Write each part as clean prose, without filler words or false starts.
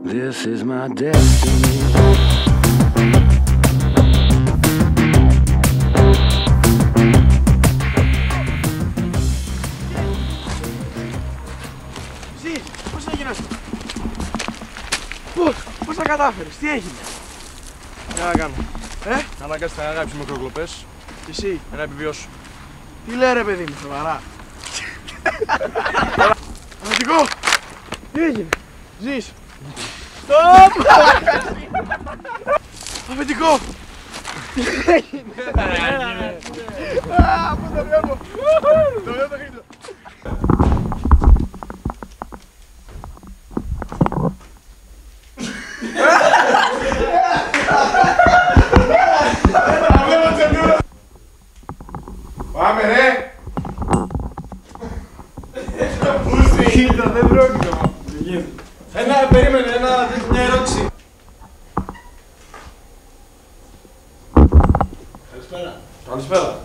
This is my destiny. Εσύ, πώς έγινες? Πώς τα κατάφερες, τι έγινε? Τι να κάνω. Αναγκάστηκα να γράψει μικροκλοπές. Και εσύ, Για να επιβιώσω. τι λέει ρε παιδί μου, σοβαρά? Αφεντικό! Τι έγινε, ζεις? Στοπ! Αφεντικό! Τι έγινε? Πώς το βλέπω! Το βλέπω το χείτο! Πάμε ρε! Πούστη! Δεν πρόκειται. Περίμενε, μια ερώτηση. Καλησπέρα.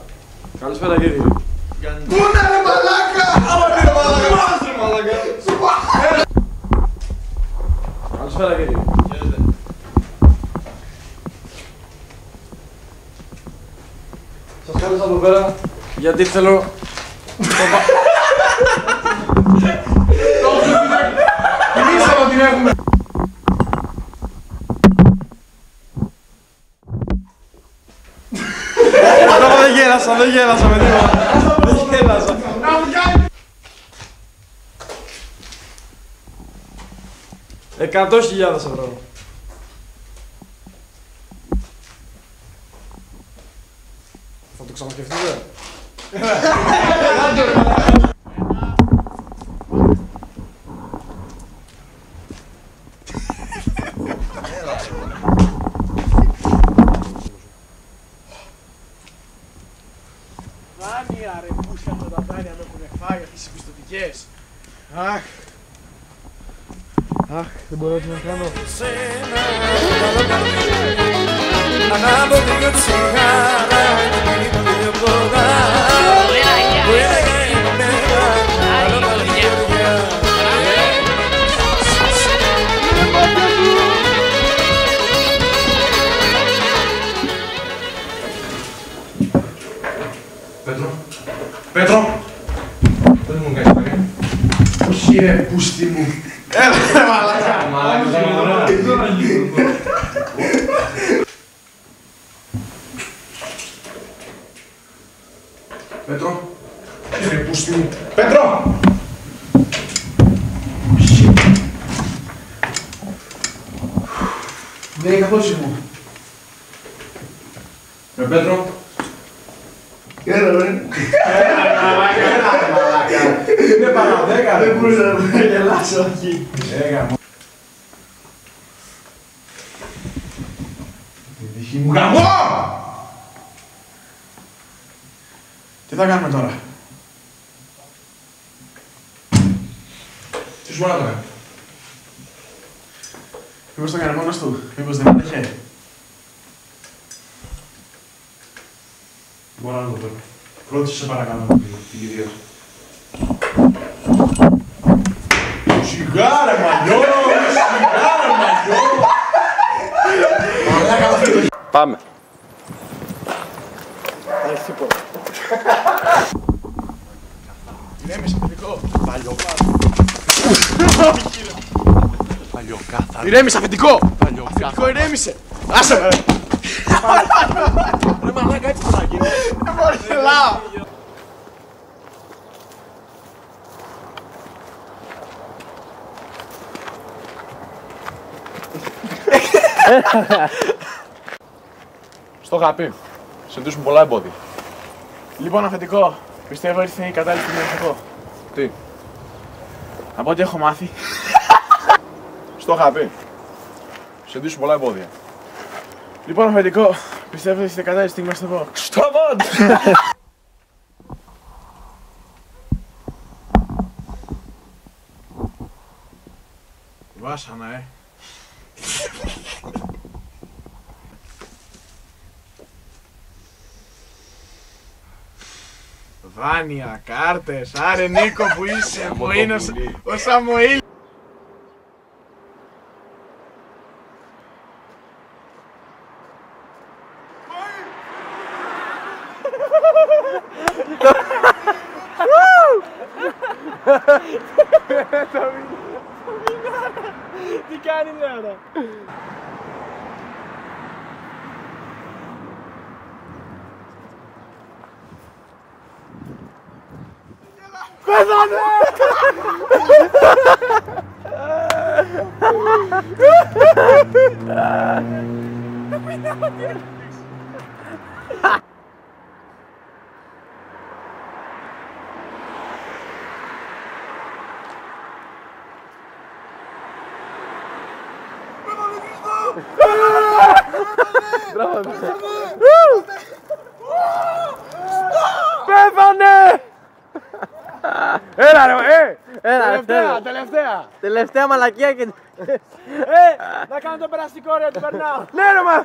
Καλησπέρα κύριε. Πού είναι ρε μαλάκα! Άμα είναι ρε μαλάκα! Καλησπέρα κύριε. Σας κάλεσα εδώ πέρα γιατί θέλω... Θυμήσαμε ότι την έχουμε! Δεν γέλασα με τίποτα. Δεν γέλασα. 100.000 ευρώ. Θα το ξανασκεφτείτε. Δάνεια ρε πούσια με τα δάνεια με έχουν φάει αυτές οι πιστωτικές. Αχ. Αχ, δεν μπορώ τι να κάνω. Ανάβω δύο τσιγάρα, πίνω δύο ποτά. Πέτρο! Δεν μου κάνεις παγιά. Όχι ρε πούστη μου. Έλα ρε μαλάκα. Πέτρο! Ρε πούστη μου. Πέτρο! Δεν είναι καθώς ήμουν. Ρε Πέτρο! Έλα ρε. Είναι παρά 10. Δεν μπορούσα να γελάσω, όχι. Τη δική μου γαμό! Τι θα κάνουμε τώρα? Τι σου πω να το κάνω? Μήπως το έκανε μόνος του, μήπως δεν άντεχε. Μπορώ να το πω. Ρώτησε σε παρακαλώ την κυρία σου. Σιγάρε μαλλιό! Σιγάρε μαλλιό! Πάμε. Θα έρθει τίποτα. Ηρέμησε, αφεντικό. Παλιοκάθαρο. Ηρέμησε, αφεντικό. Παλιοκάθαρο. Αφεντικό, ηρέμησε. Άσε με. Ρε μαλάκα, έτσι θα γίνει. Δεν μπορώ να γελάω. Στο είχα πει. Συντούσουν πολλά εμπόδια. Λοιπόν, αφεντικό, πιστεύω ήρθε η κατάλληλη στιγμή να σου πω. Τι? Από ό,τι έχω μάθει. Στο είχα πει. Συντούσουν πολλά εμπόδια. Λοιπόν, αφεντικό, πιστεύω ότι ήρθε η κατάλληλη στιγμή να σου πω. Στο βόντ! Βάσανα, Δάνεια, κάρτες, άρε Νίκο που είσαι, που είναι ο Σαμουήλ. Τι κάνει τώρα. Πέθανε! Πέθανε! Έλα ρε, τελευταία! Τελευταία μαλακία και... Να κάνω το περαστικό ρε, ότι περνάω! Ναι ρε μα!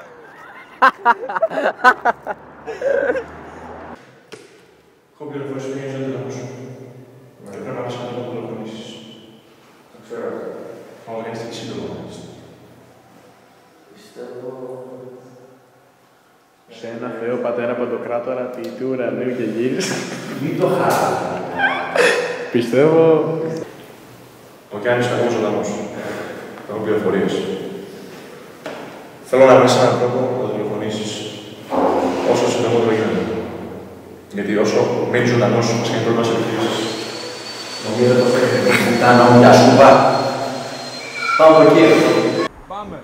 Έχω πληροφορήσει ότι είναι ζωή του σου. Και πρέπει να μας κάνει το τηλεφωνήσεις. Το ξέρω. Θα μου κάνεις και εσύ το τηλεφωνήσεις. Πιστεύω... Σε ένα Θεό Πατέρα Παντοκράτορα, ποιητή ουρανίου και γης. Μην το χάσει. Πιστεύω... Ο Γιάννης είναι ακόμα ζωντανός. Έχω πληροφορίες. Θέλω να βρεις έναν τρόπο να το τηλεφωνήσεις όσο συντομότερο γίνεται. Γιατί όσο μένει ζωντανός, μας κάνει πρόβλημα σε επιχειρήσεις. Νομίζω το φέρνει. Κάνω μια σκουπά. Πάμε από εκεί. Πάμε.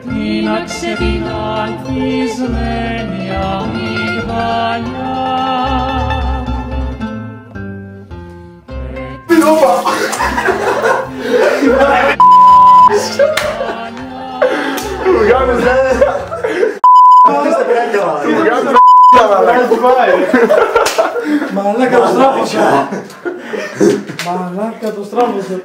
Τίναξε την ανθισμένη αμυγδαλιά. Μαλάκα το στράβωσα. Μαλάκα το στράβωσα.